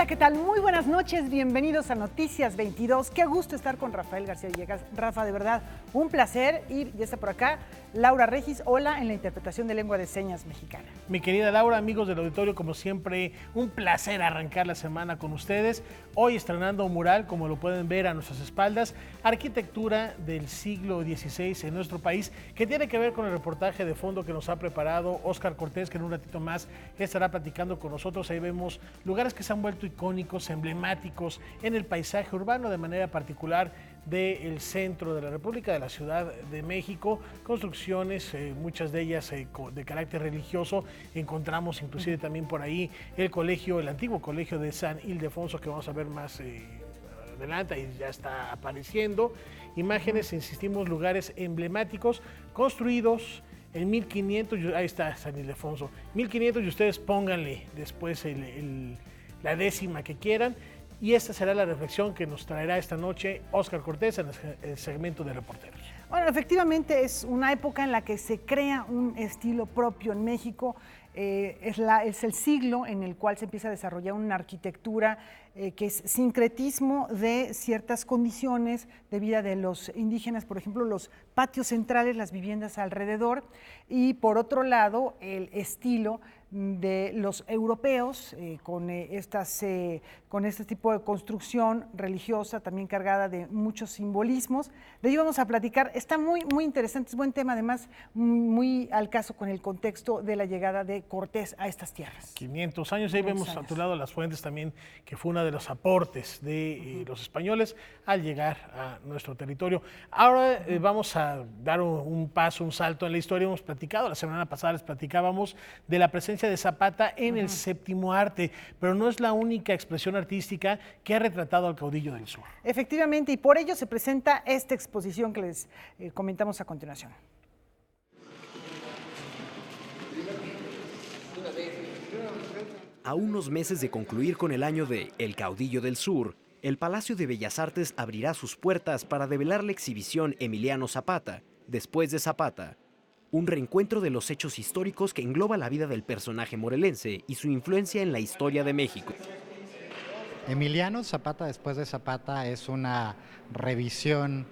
¿qué tal? Muy buenas noches, bienvenidos a Noticias 22. Qué gusto estar con Rafael García Villegas. Rafa, de verdad, un placer. Y ya está por acá Laura Regis, hola, en la interpretación de lengua de señas mexicana. Mi querida Laura, amigos del auditorio, como siempre, un placer arrancar la semana con ustedes. Hoy estrenando un mural, como lo pueden ver a nuestras espaldas, arquitectura del siglo XVI en nuestro país, que tiene que ver con el reportaje de fondo que nos ha preparado Óscar Cortés, que en un ratito más estará platicando con nosotros. Ahí vemos lugares que se han vuelto icónicos, emblemáticos en el paisaje urbano, de manera particular del centro de la República, de la Ciudad de México, construcciones, muchas de ellas de carácter religioso. Encontramos inclusive también por ahí el antiguo colegio de San Ildefonso, que vamos a ver más adelante, y ya está apareciendo. Imágenes, insistimos, lugares emblemáticos construidos en 1500, ahí está San Ildefonso, 1500, y ustedes pónganle después la décima que quieran. Y esta será la reflexión que nos traerá esta noche Óscar Cortés en el segmento de reporteros. Bueno, efectivamente es una época en la que se crea un estilo propio en México. Es el siglo en el cual se empieza a desarrollar una arquitectura que es sincretismo de ciertas condiciones de vida de los indígenas, por ejemplo, los patios centrales, las viviendas alrededor, y por otro lado, el estilo de los europeos con este tipo de construcción religiosa también cargada de muchos simbolismos. De ello vamos a platicar. Está muy interesante, es buen tema, además muy al caso con el contexto de la llegada de Cortés a estas tierras. 500 años, ahí vemos a tu lado las fuentes también, que fue uno de los aportes de los españoles al llegar a nuestro territorio. Ahora vamos a dar un salto en la historia. Hemos platicado, la semana pasada les platicábamos de la presencia de Zapata en el séptimo arte, pero no es la única expresión artística que ha retratado al caudillo del sur. Efectivamente, y por ello se presenta esta exposición que les comentamos a continuación. A unos meses de concluir con el año de El Caudillo del Sur, el Palacio de Bellas Artes abrirá sus puertas para develar la exhibición Emiliano Zapata, después de Zapata, un reencuentro de los hechos históricos que engloba la vida del personaje morelense y su influencia en la historia de México. Emiliano Zapata, después de Zapata, es una revisión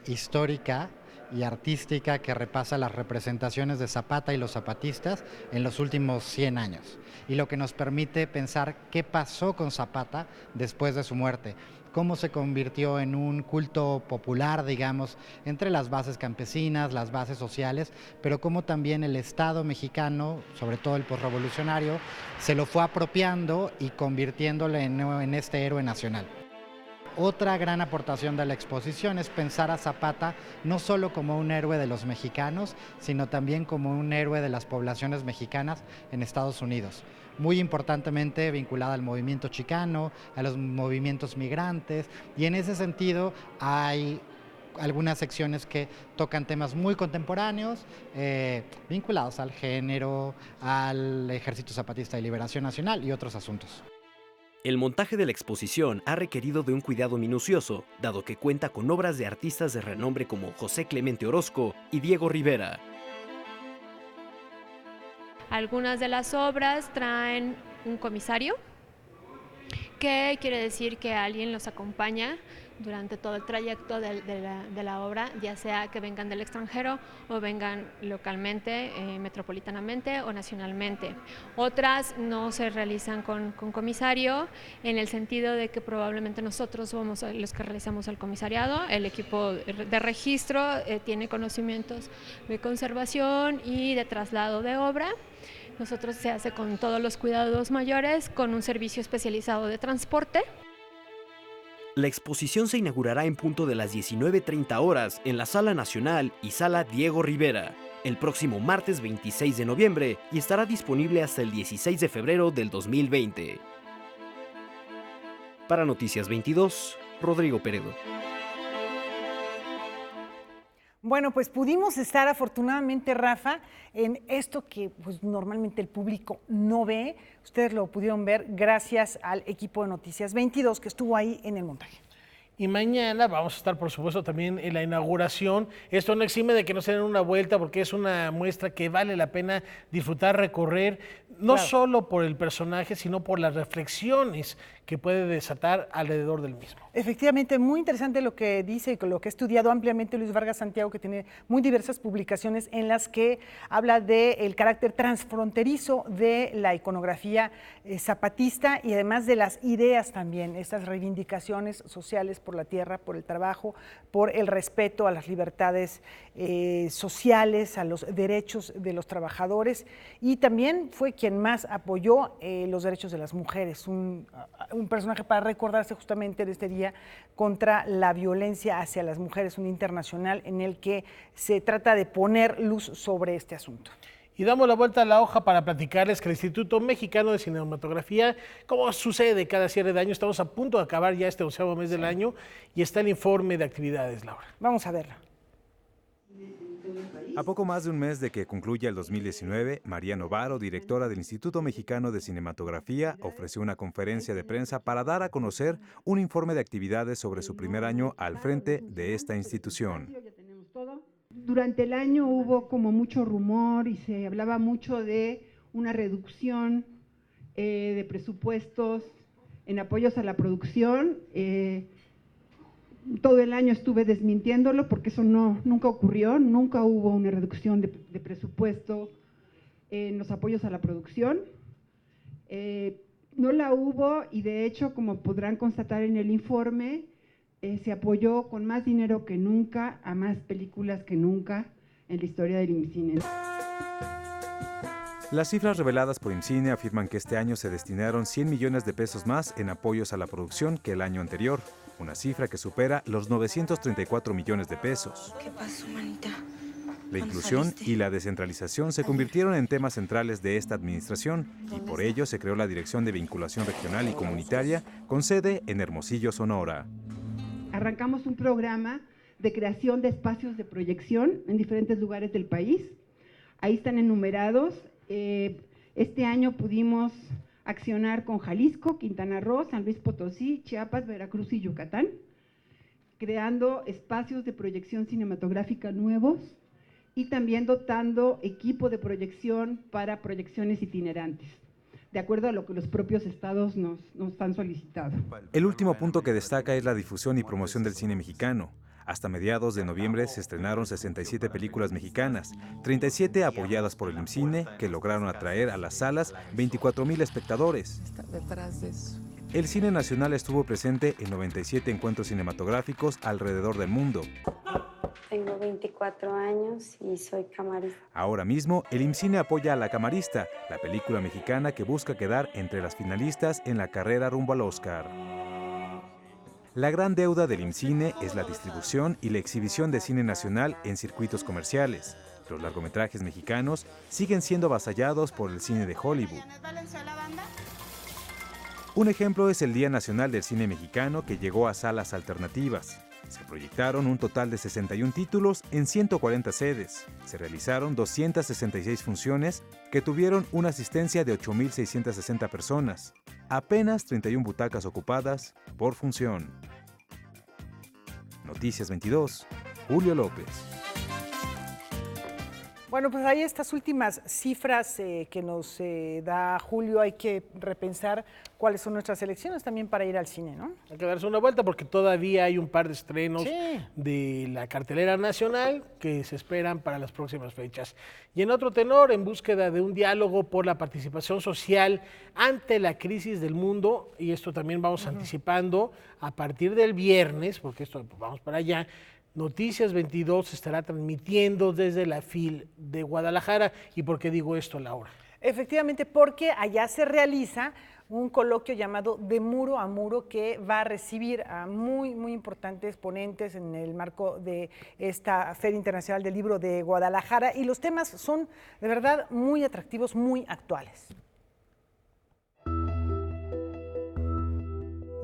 histórica y artística que repasa las representaciones de Zapata y los zapatistas en los últimos 100 años, y lo que nos permite pensar qué pasó con Zapata después de su muerte, cómo se convirtió en un culto popular, digamos, entre las bases campesinas, las bases sociales, pero cómo también el Estado mexicano, sobre todo el posrevolucionario, se lo fue apropiando y convirtiéndolo en este héroe nacional. Otra gran aportación de la exposición es pensar a Zapata no solo como un héroe de los mexicanos, sino también como un héroe de las poblaciones mexicanas en Estados Unidos, muy importantemente vinculada al movimiento chicano, a los movimientos migrantes, y en ese sentido hay algunas secciones que tocan temas muy contemporáneos, vinculados al género, al Ejército Zapatista de Liberación Nacional y otros asuntos. El montaje de la exposición ha requerido de un cuidado minucioso, dado que cuenta con obras de artistas de renombre como José Clemente Orozco y Diego Rivera. Algunas de las obras traen un comisario, que quiere decir que alguien los acompaña durante todo el trayecto de la obra, ya sea que vengan del extranjero o vengan localmente, metropolitanamente o nacionalmente. Otras no se realizan con comisario, en el sentido de que probablemente nosotros somos los que realizamos el comisariado. El equipo de registro tiene conocimientos de conservación y de traslado de obra. Nosotros se hace con todos los cuidados mayores, con un servicio especializado de transporte. La exposición se inaugurará en punto de las 19:30 horas en la Sala Nacional y Sala Diego Rivera, el próximo martes 26 de noviembre, y estará disponible hasta el 16 de febrero del 2020. Para Noticias 22, Rodrigo Peredo. Bueno, pues pudimos estar afortunadamente, Rafa, en esto que pues, normalmente el público no ve. Ustedes lo pudieron ver gracias al equipo de Noticias 22 que estuvo ahí en el montaje. Y mañana vamos a estar, por supuesto, también en la inauguración. Esto no exime de que no se den una vuelta, porque es una muestra que vale la pena disfrutar, recorrer, no solo por el personaje, sino por las reflexiones que puede desatar alrededor del mismo. Efectivamente, muy interesante lo que dice y lo que ha estudiado ampliamente Luis Vargas Santiago, que tiene muy diversas publicaciones en las que habla del carácter transfronterizo de la iconografía zapatista y además de las ideas también, estas reivindicaciones sociales por la tierra, por el trabajo, por el respeto a las libertades sociales, a los derechos de los trabajadores, y también fue quien más apoyó los derechos de las mujeres, un personaje para recordarse justamente de este día contra la violencia hacia las mujeres, un internacional en el que se trata de poner luz sobre este asunto. Y damos la vuelta a la hoja para platicarles que el Instituto Mexicano de Cinematografía, como sucede cada cierre de año, estamos a punto de acabar ya este 11º mes del año y está el informe de actividades, Laura. Vamos a verlo. A poco más de un mes de que concluya el 2019, María Novaro, directora del Instituto Mexicano de Cinematografía, ofreció una conferencia de prensa para dar a conocer un informe de actividades sobre su primer año al frente de esta institución. Durante el año hubo como mucho rumor y se hablaba mucho de una reducción de presupuestos en apoyos a la producción. Todo el año estuve desmintiéndolo porque eso nunca ocurrió, nunca hubo una reducción de presupuesto en los apoyos a la producción. No la hubo y de hecho, como podrán constatar en el informe, se apoyó con más dinero que nunca a más películas que nunca en la historia del IMCINE. Las cifras reveladas por IMCINE afirman que este año se destinaron 100 millones de pesos más en apoyos a la producción que el año anterior, una cifra que supera los 934 millones de pesos. ¿Qué pasó, manita? La inclusión y la descentralización se convirtieron en temas centrales de esta administración y por ello se creó la Dirección de Vinculación Regional y Comunitaria con sede en Hermosillo, Sonora. Arrancamos un programa de creación de espacios de proyección en diferentes lugares del país. Ahí están enumerados. Este año pudimos accionar con Jalisco, Quintana Roo, San Luis Potosí, Chiapas, Veracruz y Yucatán, creando espacios de proyección cinematográfica nuevos y también dotando equipo de proyección para proyecciones itinerantes, de acuerdo a lo que los propios estados nos han solicitado. El último punto que destaca es la difusión y promoción del cine mexicano. Hasta mediados de noviembre se estrenaron 67 películas mexicanas, 37 apoyadas por el IMCINE, que lograron atraer a las salas 24,000 espectadores. El cine nacional estuvo presente en 97 encuentros cinematográficos alrededor del mundo. Tengo 24 años y soy camarista. Ahora mismo, el IMCINE apoya a La Camarista, la película mexicana que busca quedar entre las finalistas en la carrera rumbo al Oscar. La gran deuda del IMCINE es la distribución y la exhibición de cine nacional en circuitos comerciales. Los largometrajes mexicanos siguen siendo avasallados por el cine de Hollywood. Un ejemplo es el Día Nacional del Cine Mexicano, que llegó a salas alternativas. Se proyectaron un total de 61 títulos en 140 sedes. Se realizaron 266 funciones que tuvieron una asistencia de 8,660 personas. Apenas 31 butacas ocupadas por función. Noticias 22, Julio López. Bueno, pues hay estas últimas cifras que nos da Julio. Hay que repensar cuáles son nuestras elecciones también para ir al cine, ¿no? Hay que darse una vuelta porque todavía hay un par de estrenos de la cartelera nacional que se esperan para las próximas fechas. Y en otro tenor, en búsqueda de un diálogo por la participación social ante la crisis del mundo, y esto también vamos anticipando a partir del viernes, porque esto vamos para allá, Noticias 22 estará transmitiendo desde la FIL de Guadalajara. ¿Y por qué digo esto, Laura? Efectivamente, porque allá se realiza un coloquio llamado De Muro a Muro, que va a recibir a muy importantes ponentes en el marco de esta Feria Internacional del Libro de Guadalajara, y los temas son de verdad muy atractivos, muy actuales.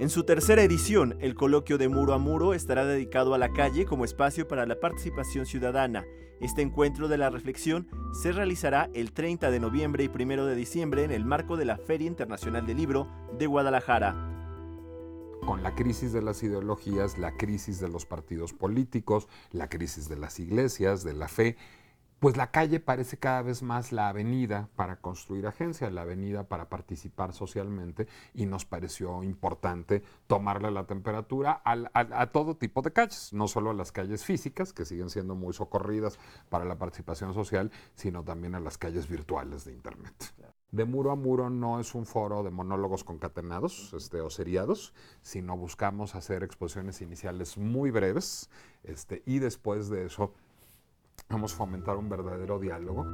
En su tercera edición, el coloquio de Muro a Muro estará dedicado a la calle como espacio para la participación ciudadana. Este encuentro de la reflexión se realizará el 30 de noviembre y 1 de diciembre en el marco de la Feria Internacional del Libro de Guadalajara. con la crisis de las ideologías, la crisis de los partidos políticos, la crisis de las iglesias, de la fe, pues la calle parece cada vez más la avenida para construir agencia, la avenida para participar socialmente, y nos pareció importante tomarle la temperatura a todo tipo de calles, no solo a las calles físicas, que siguen siendo muy socorridas para la participación social, sino también a las calles virtuales de Internet. De Muro a Muro no es un foro de monólogos concatenados o seriados, sino buscamos hacer exposiciones iniciales muy breves y después de eso vamos a fomentar un verdadero diálogo.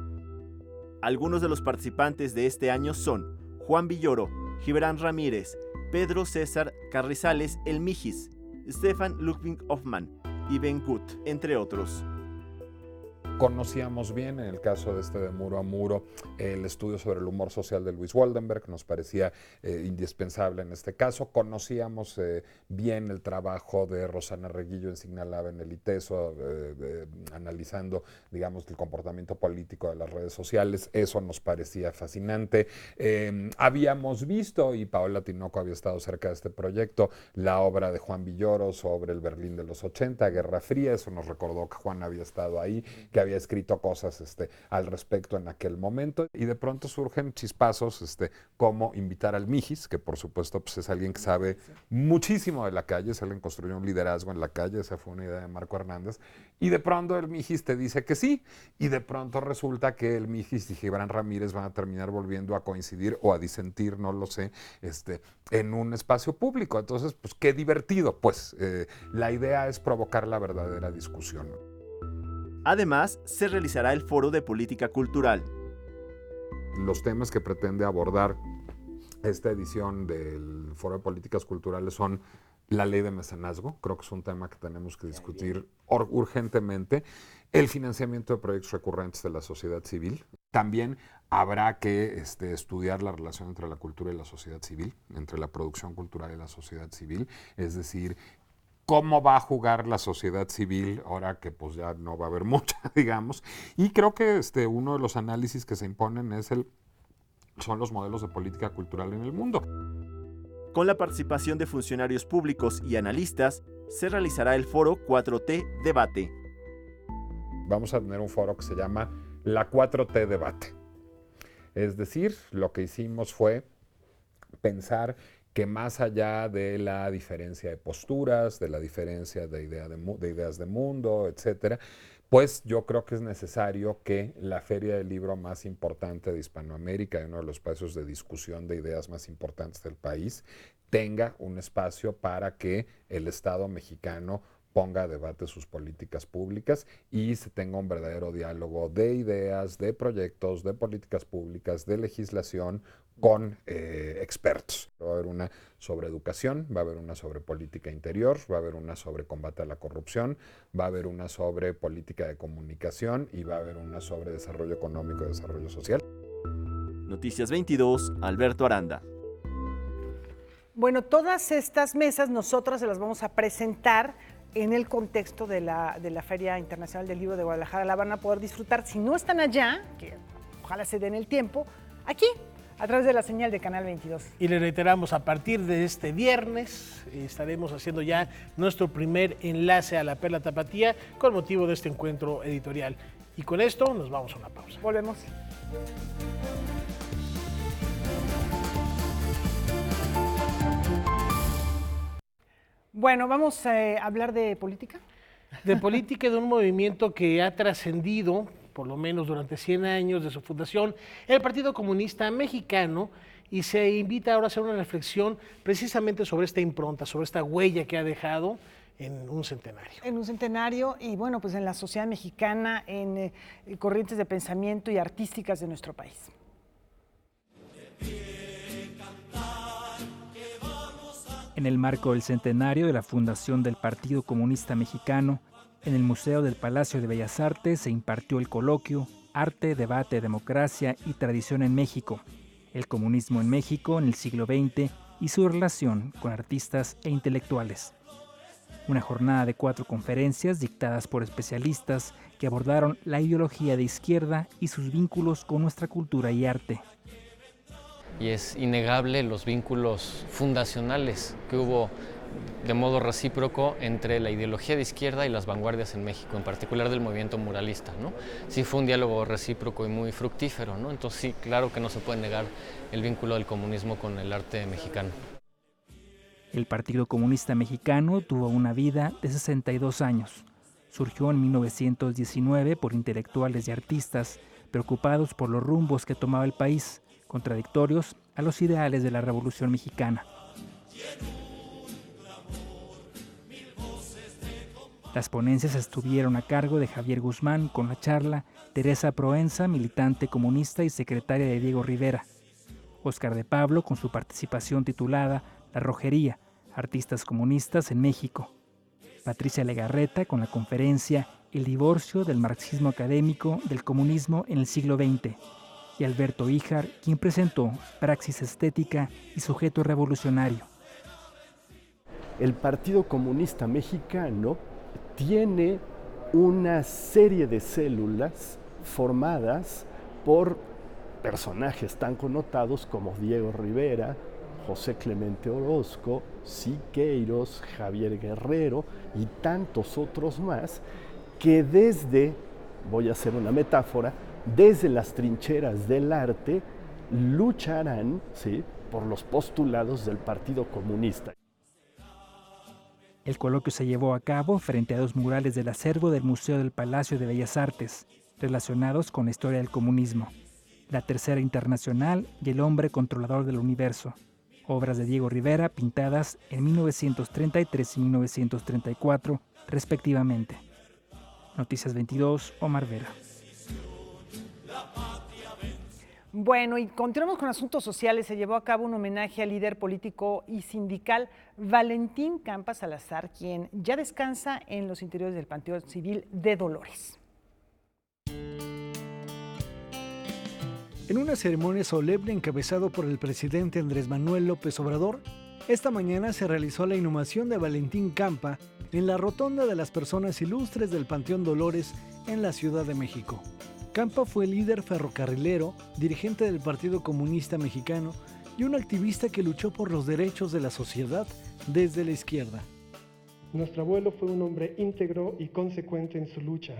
Algunos de los participantes de este año son Juan Villoro, Gibran Ramírez, Pedro César Carrizales El Mijis, Stefan Ludwig Hoffmann y Ben Gut, entre otros. Conocíamos bien, en el caso de Muro a Muro, el estudio sobre el humor social de Luis Woldenberg, nos parecía indispensable en este caso. Conocíamos bien el trabajo de Rosana Reguillo en Signalaba en el ITESO, analizando, digamos, el comportamiento político de las redes sociales. Eso nos parecía fascinante. Habíamos visto, y Paola Tinoco había estado cerca de este proyecto, la obra de Juan Villoro sobre el Berlín de los 80, Guerra Fría. Eso nos recordó que Juan había estado ahí, que había escrito cosas al respecto en aquel momento, y de pronto surgen chispazos como invitar al Mijis, que por supuesto pues, es alguien que sabe muchísimo de la calle, es alguien que construyó un liderazgo en la calle. Esa fue una idea de Marco Hernández, y de pronto el Mijis te dice que sí, y de pronto resulta que el Mijis y Gibran Ramírez van a terminar volviendo a coincidir o a disentir, no lo sé, en un espacio público. Entonces, pues qué divertido. Pues la idea es provocar la verdadera discusión. Además, se realizará el Foro de Política Cultural. Los temas que pretende abordar esta edición del Foro de Políticas Culturales son la ley de mecenazgo, creo que es un tema que tenemos que discutir urgentemente, el financiamiento de proyectos recurrentes de la sociedad civil. También habrá que estudiar la relación entre la cultura y la sociedad civil, entre la producción cultural y la sociedad civil, es decir, cómo va a jugar la sociedad civil ahora que pues ya no va a haber mucha, digamos. Y creo que uno de los análisis que se imponen son los modelos de política cultural en el mundo. Con la participación de funcionarios públicos y analistas, se realizará el foro 4T Debate. Vamos a tener un foro que se llama la 4T Debate. Es decir, lo que hicimos fue pensar que más allá de la diferencia de posturas, de la diferencia de ideas de mundo, etcétera, pues yo creo que es necesario que la feria del libro más importante de Hispanoamérica, uno de los espacios de discusión de ideas más importantes del país, tenga un espacio para que el Estado mexicano ponga a debate sus políticas públicas y se tenga un verdadero diálogo de ideas, de proyectos, de políticas públicas, de legislación con expertos. Va a haber una sobre educación, va a haber una sobre política interior, va a haber una sobre combate a la corrupción, va a haber una sobre política de comunicación y va a haber una sobre desarrollo económico y desarrollo social. Noticias 22, Alberto Aranda. Bueno, todas estas mesas nosotras se las vamos a presentar en el contexto de la Feria Internacional del Libro de Guadalajara. La van a poder disfrutar, si no están allá, que ojalá se den el tiempo, aquí, a través de la señal de Canal 22. Y le reiteramos, a partir de este viernes estaremos haciendo ya nuestro primer enlace a la Perla Tapatía con motivo de este encuentro editorial. Y con esto nos vamos a una pausa. Volvemos. Bueno, vamos a hablar de política. De política, de un movimiento que ha trascendido, por lo menos durante 100 años de su fundación, el Partido Comunista Mexicano, y se invita ahora a hacer una reflexión precisamente sobre esta impronta, sobre esta huella que ha dejado en un centenario. En un centenario y bueno, pues en la sociedad mexicana, en corrientes de pensamiento y artísticas de nuestro país. En el marco del centenario de la fundación del Partido Comunista Mexicano, en el Museo del Palacio de Bellas Artes se impartió el coloquio Arte, Debate, Democracia y Tradición en México, el comunismo en México en el siglo XX y su relación con artistas e intelectuales. Una jornada de 4 conferencias dictadas por especialistas que abordaron la ideología de izquierda y sus vínculos con nuestra cultura y arte. Y es innegable los vínculos fundacionales que hubo de modo recíproco entre la ideología de izquierda y las vanguardias en México, en particular del movimiento muralista, ¿no? Sí fue un diálogo recíproco y muy fructífero, ¿no? Entonces sí, claro que no se puede negar el vínculo del comunismo con el arte mexicano. El Partido Comunista Mexicano tuvo una vida de 62 años. Surgió en 1919 por intelectuales y artistas preocupados por los rumbos que tomaba el país, contradictorios a los ideales de la Revolución Mexicana. Las ponencias estuvieron a cargo de Javier Guzmán con la charla, Teresa Proenza, militante comunista y secretaria de Diego Rivera, Óscar de Pablo con su participación titulada La Rojería, artistas comunistas en México, Patricia Legarreta con la conferencia El divorcio del marxismo académico del comunismo en el siglo XX, y Alberto Híjar, quien presentó Praxis Estética y Sujeto Revolucionario. El Partido Comunista Mexicano tiene una serie de células formadas por personajes tan connotados como Diego Rivera, José Clemente Orozco, Siqueiros, Javier Guerrero y tantos otros más que desde, voy a hacer una metáfora, desde las trincheras del arte lucharán, ¿sí?, por los postulados del Partido Comunista. El coloquio se llevó a cabo frente a 2 murales del acervo del Museo del Palacio de Bellas Artes, relacionados con la historia del comunismo, La Tercera Internacional y El Hombre Controlador del Universo, obras de Diego Rivera pintadas en 1933 y 1934, respectivamente. Noticias 22, Omar Vera. Bueno, y continuamos con asuntos sociales. Se llevó a cabo un homenaje al líder político y sindical Valentín Campa Salazar, quien ya descansa en los interiores del Panteón Civil de Dolores. En una ceremonia solemne encabezado por el presidente Andrés Manuel López Obrador, esta mañana se realizó la inhumación de Valentín Campa en la Rotonda de las Personas Ilustres del Panteón Dolores en la Ciudad de México. Campa fue líder ferrocarrilero, dirigente del Partido Comunista Mexicano y un activista que luchó por los derechos de la sociedad desde la izquierda. Nuestro abuelo fue un hombre íntegro y consecuente en su lucha.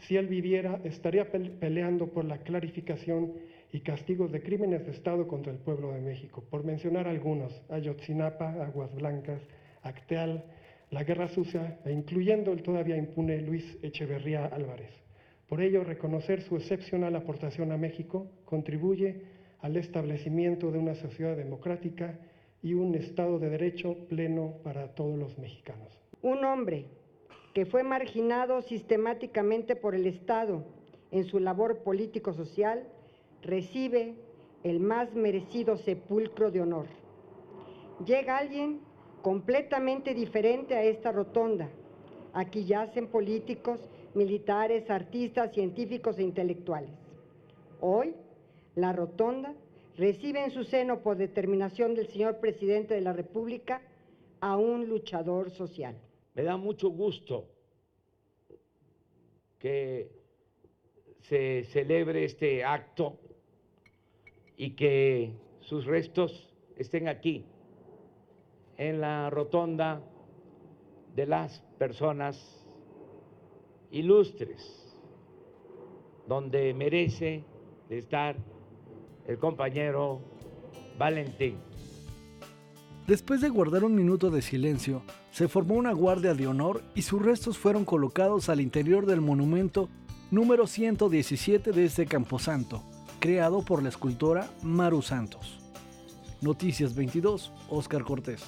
Si él viviera, estaría peleando por la clarificación y castigos de crímenes de Estado contra el pueblo de México. Por mencionar algunos, Ayotzinapa, Aguas Blancas, Acteal, la Guerra Sucia e incluyendo el todavía impune Luis Echeverría Álvarez. Por ello, reconocer su excepcional aportación a México contribuye al establecimiento de una sociedad democrática y un Estado de Derecho pleno para todos los mexicanos. Un hombre que fue marginado sistemáticamente por el Estado en su labor político-social, recibe el más merecido sepulcro de honor. Llega alguien completamente diferente a esta rotonda. Aquí yacen políticos, militares, artistas, científicos e intelectuales. Hoy, la rotonda recibe en su seno, por determinación del señor presidente de la República, a un luchador social. Me da mucho gusto que se celebre este acto y que sus restos estén aquí, en la rotonda de las personas ilustres, donde merece estar el compañero Valentín. Después de guardar un minuto de silencio, se formó una guardia de honor y sus restos fueron colocados al interior del monumento número 117 de este camposanto, creado por la escultora Maru Santos. Noticias 22, Óscar Cortés.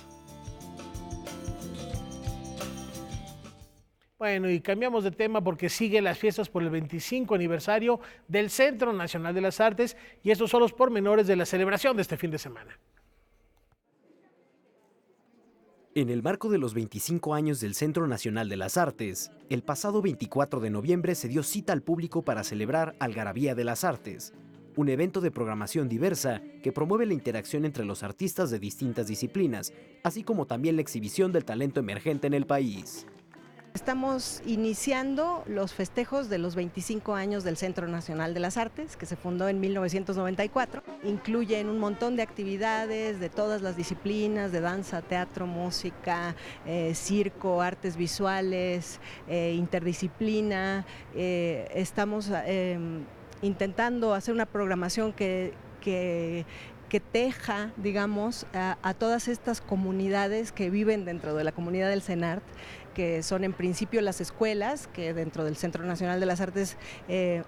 Bueno, y cambiamos de tema porque siguen las fiestas por el 25 aniversario del Centro Nacional de las Artes y estos son los pormenores de la celebración de este fin de semana. En el marco de los 25 años del Centro Nacional de las Artes, el pasado 24 de noviembre se dio cita al público para celebrar Algarabía de las Artes, un evento de programación diversa que promueve la interacción entre los artistas de distintas disciplinas, así como también la exhibición del talento emergente en el país. Estamos iniciando los festejos de los 25 años del Centro Nacional de las Artes, que se fundó en 1994. Incluyen un montón de actividades de todas las disciplinas, de danza, teatro, música, circo, artes visuales, interdisciplina. Estamos intentando hacer una programación que teja, digamos, a todas estas comunidades que viven dentro de la comunidad del CENART, que son en principio las escuelas, que dentro del Centro Nacional de las Artes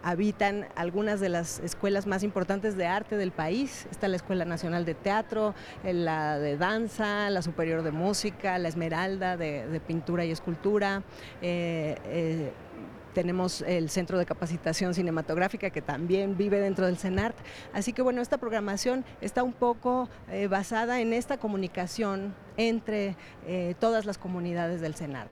habitan algunas de las escuelas más importantes de arte del país. Está la Escuela Nacional de Teatro, la de Danza, la Superior de Música, la Esmeralda de Pintura y Escultura. Tenemos el Centro de Capacitación Cinematográfica, que también vive dentro del CENART. Así que bueno, esta programación está un poco basada en esta comunicación entre todas las comunidades del CENART.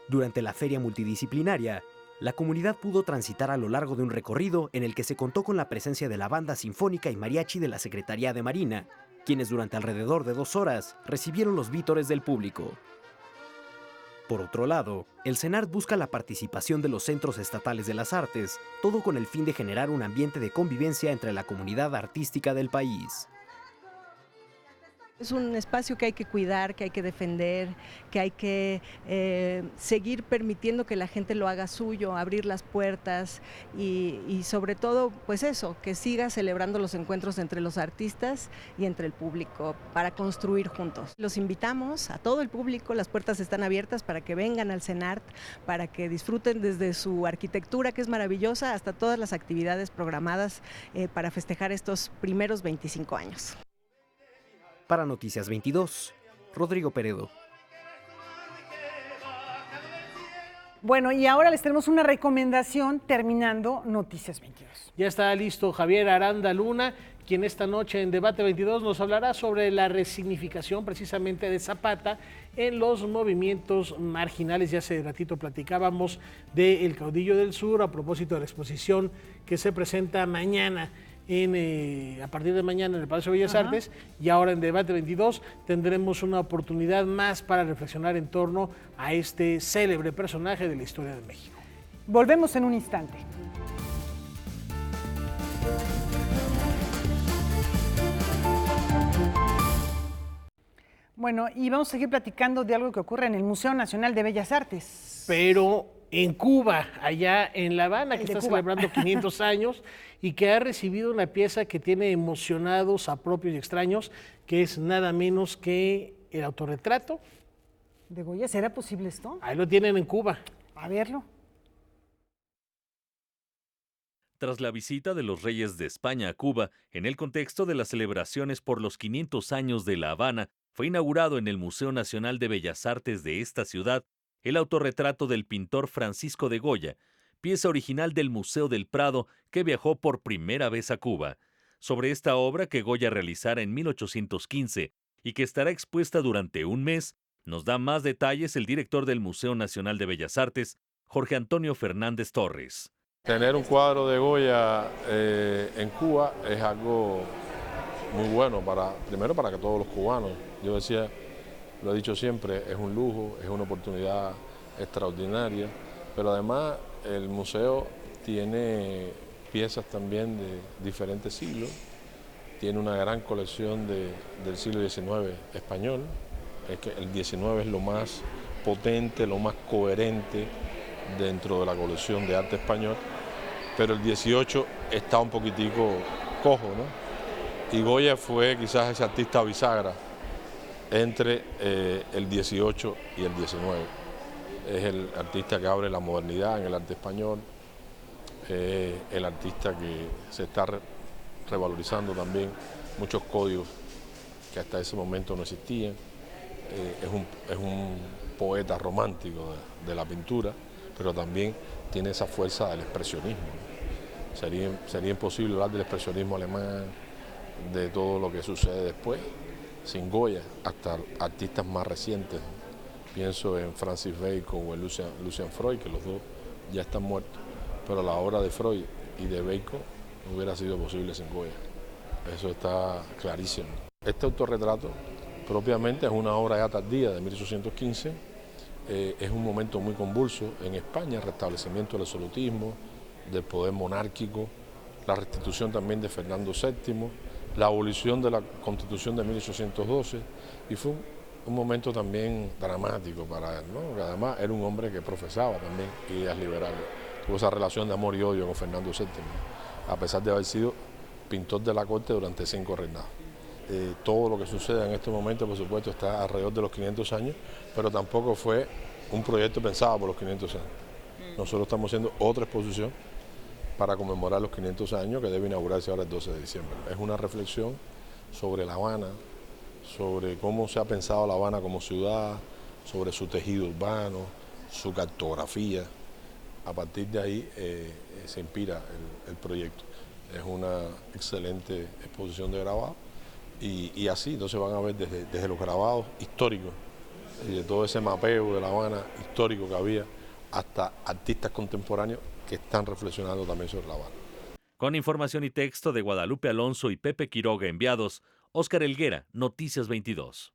Durante la feria multidisciplinaria, la comunidad pudo transitar a lo largo de un recorrido en el que se contó con la presencia de la Banda Sinfónica y Mariachi de la Secretaría de Marina, quienes durante alrededor de 2 horas recibieron los vítores del público. Por otro lado, el CENART busca la participación de los centros estatales de las artes, todo con el fin de generar un ambiente de convivencia entre la comunidad artística del país. Es un espacio que hay que cuidar, que hay que defender, que hay que seguir permitiendo que la gente lo haga suyo, abrir las puertas y sobre todo, pues eso, que siga celebrando los encuentros entre los artistas y entre el público para construir juntos. Los invitamos a todo el público, las puertas están abiertas para que vengan al CENART, para que disfruten desde su arquitectura, que es maravillosa, hasta todas las actividades programadas para festejar estos primeros 25 años. Para Noticias 22, Rodrigo Peredo. Bueno, y ahora les tenemos una recomendación terminando Noticias 22. Ya está listo Javier Aranda Luna, quien esta noche en Debate 22 nos hablará sobre la resignificación precisamente de Zapata en los movimientos marginales. Ya hace ratito platicábamos de El Caudillo del Sur a propósito de la exposición que se presenta mañana. A partir de mañana en el Palacio de Bellas Artes, y ahora en Debate 22 tendremos una oportunidad más para reflexionar en torno a este célebre personaje de la historia de México. Volvemos en un instante. Bueno, y vamos a seguir platicando de algo que ocurre en el Museo Nacional de Bellas Artes. Pero en Cuba, allá en La Habana, que está celebrando 500 años y que ha recibido una pieza que tiene emocionados a propios y extraños, que es nada menos que el autorretrato de Goya. ¿Será posible esto? Ahí lo tienen en Cuba. A verlo. Tras la visita de los reyes de España a Cuba, en el contexto de las celebraciones por los 500 años de La Habana, fue inaugurado en el Museo Nacional de Bellas Artes de esta ciudad el autorretrato del pintor Francisco de Goya, pieza original del Museo del Prado que viajó por primera vez a Cuba. Sobre esta obra que Goya realizara en 1815 y que estará expuesta durante un mes, nos da más detalles el director del Museo Nacional de Bellas Artes, Jorge Antonio Fernández Torres. Tener un cuadro de Goya en Cuba es algo muy bueno, primero para que todos los cubanos, yo decía, lo he dicho siempre, es un lujo, es una oportunidad extraordinaria, pero además el museo tiene piezas también de diferentes siglos, tiene una gran colección del siglo XIX español, es que el XIX es lo más potente, lo más coherente dentro de la colección de arte español, pero el XVIII está un poquitico cojo, ¿no? Y Goya fue quizás ese artista bisagra entre el XVIII y el XIX. Es el artista que abre la modernidad en el arte español, el artista que se está revalorizando también muchos códigos que hasta ese momento no existían. Es un poeta romántico de la pintura, pero también tiene esa fuerza del expresionismo. Sería imposible hablar del expresionismo alemán, de todo lo que sucede después, sin Goya, hasta artistas más recientes. Pienso en Francis Bacon o en Lucian Freud, que los dos ya están muertos, pero la obra de Freud y de Bacon no hubiera sido posible sin Goya. Eso está clarísimo. Este autorretrato propiamente es una obra ya tardía de 1815, es un momento muy convulso en España, el restablecimiento del absolutismo, del poder monárquico, la restitución también de Fernando VII, la abolición de la Constitución de 1812, y fue un momento también dramático para él, ¿no? Que además era un hombre que profesaba también ideas liberales, tuvo esa relación de amor y odio con Fernando VII, a pesar de haber sido pintor de la corte durante 5 reinados. Todo lo que sucede en este momento, por supuesto, está alrededor de los 500 años, pero tampoco fue un proyecto pensado por los 500 años. Nosotros estamos haciendo otra exposición para conmemorar los 500 años que debe inaugurarse ahora el 12 de diciembre. Es una reflexión sobre La Habana, sobre cómo se ha pensado La Habana como ciudad, sobre su tejido urbano, su cartografía. A partir de ahí se inspira el proyecto. Es una excelente exposición de grabado y así entonces van a ver desde los grabados históricos y de todo ese mapeo de La Habana histórico que había hasta artistas contemporáneos que están reflexionando también sobre La Habana. Con información y texto de Guadalupe Alonso y Pepe Quiroga enviados, Óscar Helguera, Noticias 22.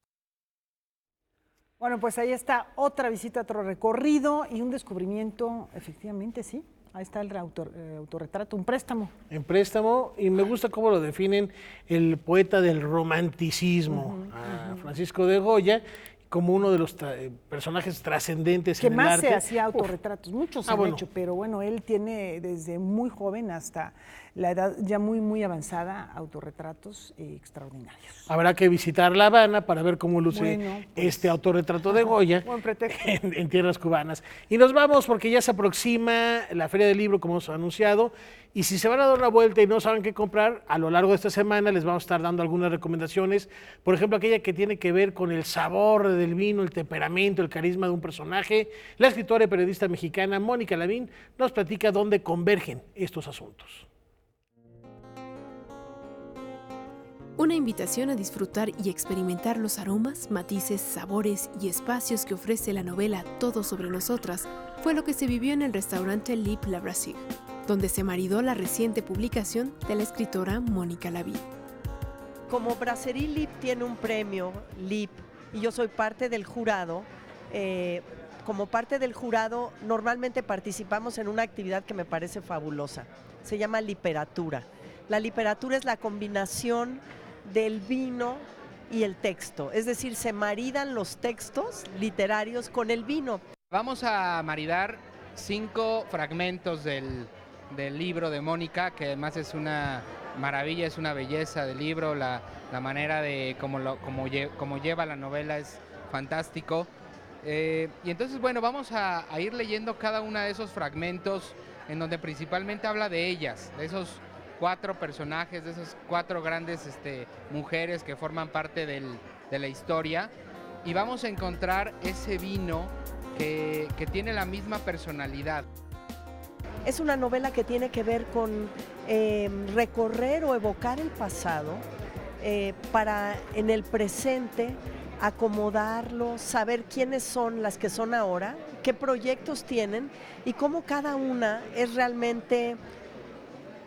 Bueno, pues ahí está otra visita, otro recorrido y un descubrimiento, efectivamente, sí. Ahí está el autorretrato, un préstamo. En préstamo, y me gusta cómo lo definen el poeta del romanticismo, Francisco de Goya, como uno de los personajes trascendentes en el arte. Que más se hacía autorretratos, muchos han hecho, pero bueno, él tiene desde muy joven hasta la edad ya muy avanzada autorretratos extraordinarios. Habrá que visitar La Habana para ver cómo luce este autorretrato de Goya en tierras cubanas. Y nos vamos porque ya se aproxima la Feria del Libro, como hemos anunciado, y si se van a dar una vuelta y no saben qué comprar, a lo largo de esta semana les vamos a estar dando algunas recomendaciones, por ejemplo, aquella que tiene que ver con el sabor del vino, el temperamento, el carisma de un personaje. La escritora y periodista mexicana Mónica Lavín nos platica dónde convergen estos asuntos. Una invitación a disfrutar y experimentar los aromas, matices, sabores y espacios que ofrece la novela Todo sobre nosotras fue lo que se vivió en el restaurante Lip La Brasserie, donde se maridó la reciente publicación de la escritora Mónica Lavín. Como Brasserie Lip tiene un premio Lip y yo soy parte del jurado, como parte del jurado normalmente participamos en una actividad que me parece fabulosa, se llama literatura. La literatura es la combinación del vino y el texto, es decir, se maridan los textos literarios con el vino. Vamos a maridar 5 fragmentos del libro de Mónica, que además es una maravilla, es una belleza del libro, la manera de cómo lleva la novela es fantástico. Y entonces, bueno, vamos a ir leyendo cada uno de esos fragmentos en donde principalmente habla de ellas, de esos 4 personajes, de esas 4 grandes mujeres que forman parte de la historia, y vamos a encontrar ese vino que tiene la misma personalidad. Es una novela que tiene que ver con recorrer o evocar el pasado para en el presente acomodarlo, saber quiénes son las que son ahora, qué proyectos tienen y cómo cada una es realmente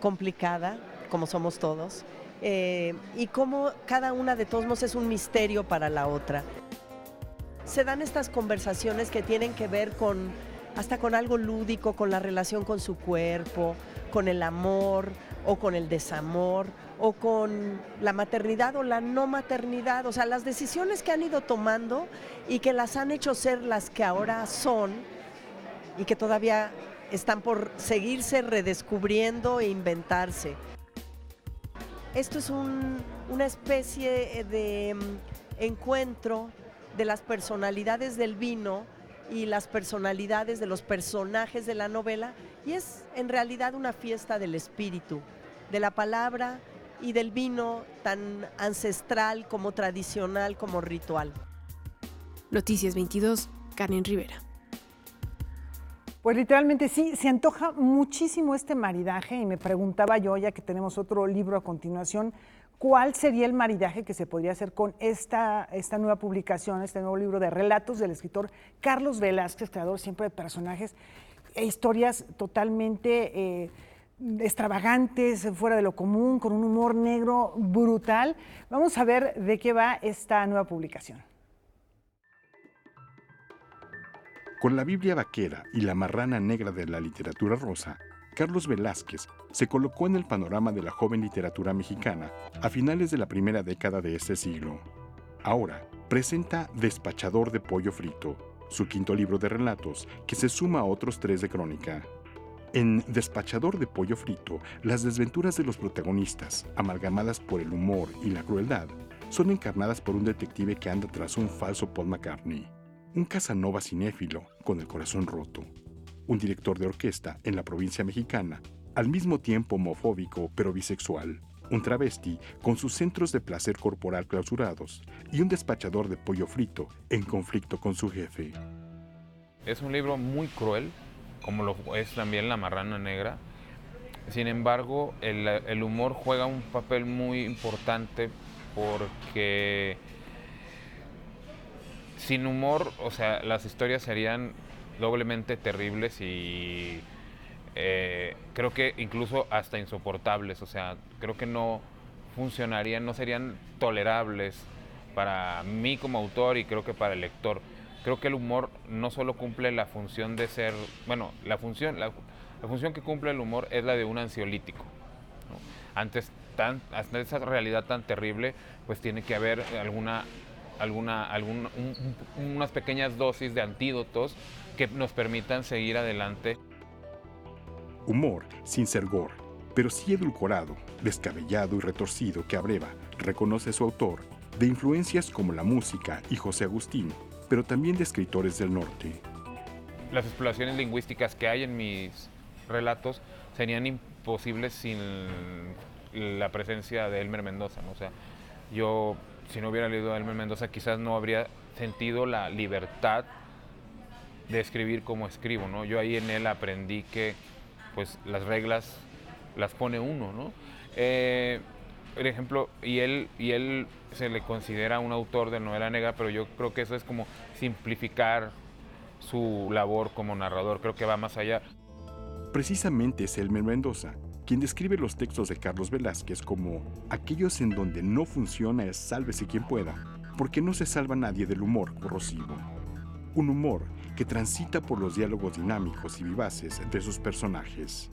complicada, como somos todos, y cómo cada una de todos modos es un misterio para la otra. Se dan estas conversaciones que tienen que ver hasta con algo lúdico, con la relación con su cuerpo, con el amor o con el desamor, o con la maternidad o la no maternidad, o sea, las decisiones que han ido tomando y que las han hecho ser las que ahora son y que todavía están por seguirse redescubriendo e inventarse. Esto es una especie de encuentro de las personalidades del vino y las personalidades de los personajes de la novela, y es en realidad una fiesta del espíritu, de la palabra y del vino, tan ancestral como tradicional como ritual. Noticias 22, Karen Rivera. Pues literalmente sí, se antoja muchísimo este maridaje y me preguntaba yo, ya que tenemos otro libro a continuación, ¿cuál sería el maridaje que se podría hacer con esta nueva publicación, este nuevo libro de relatos del escritor Carlos Velázquez, creador siempre de personajes e historias totalmente extravagantes, fuera de lo común, con un humor negro brutal? Vamos a ver de qué va esta nueva publicación. Con la Biblia vaquera y la marrana negra de la literatura rosa, Carlos Velázquez se colocó en el panorama de la joven literatura mexicana a finales de la primera década de este siglo. Ahora presenta Despachador de pollo frito, su quinto libro de relatos, que se suma a otros 3 de crónica. En Despachador de pollo frito, las desventuras de los protagonistas, amalgamadas por el humor y la crueldad, son encarnadas por un detective que anda tras un falso Paul McCartney, un Casanova cinéfilo con el corazón roto, un director de orquesta en la provincia mexicana, al mismo tiempo homofóbico pero bisexual, un travesti con sus centros de placer corporal clausurados y un despachador de pollo frito en conflicto con su jefe. Es un libro muy cruel, como lo es también La marrana negra. Sin embargo, el humor juega un papel muy importante porque sin humor, o sea, las historias serían doblemente terribles y creo que incluso hasta insoportables. O sea, creo que no funcionarían, no serían tolerables para mí como autor y creo que para el lector. Creo que el humor no solo cumple la función de ser, bueno, la función que cumple el humor es la de un ansiolítico, ¿no? Ante esa realidad tan terrible, pues tiene que haber unas pequeñas dosis de antídotos que nos permitan seguir adelante. Humor sin ser gore, pero sí edulcorado, descabellado y retorcido que abreva, reconoce su autor, de influencias como la música y José Agustín, pero también de escritores del norte. Las exploraciones lingüísticas que hay en mis relatos serían imposibles sin la presencia de Elmer Mendoza, ¿no? O sea, yo, si no hubiera leído a Elmer Mendoza, quizás no habría sentido la libertad de escribir como escribo, ¿no? Yo ahí en él aprendí que pues las reglas las pone uno, ¿no? Por ejemplo, y él se le considera un autor de novela negra, pero yo creo que eso es como simplificar su labor como narrador, creo que va más allá. Precisamente es Elmer Mendoza quien describe los textos de Carlos Velázquez como aquellos en donde no funciona es sálvese quien pueda, porque no se salva nadie del humor corrosivo. Un humor que transita por los diálogos dinámicos y vivaces entre sus personajes.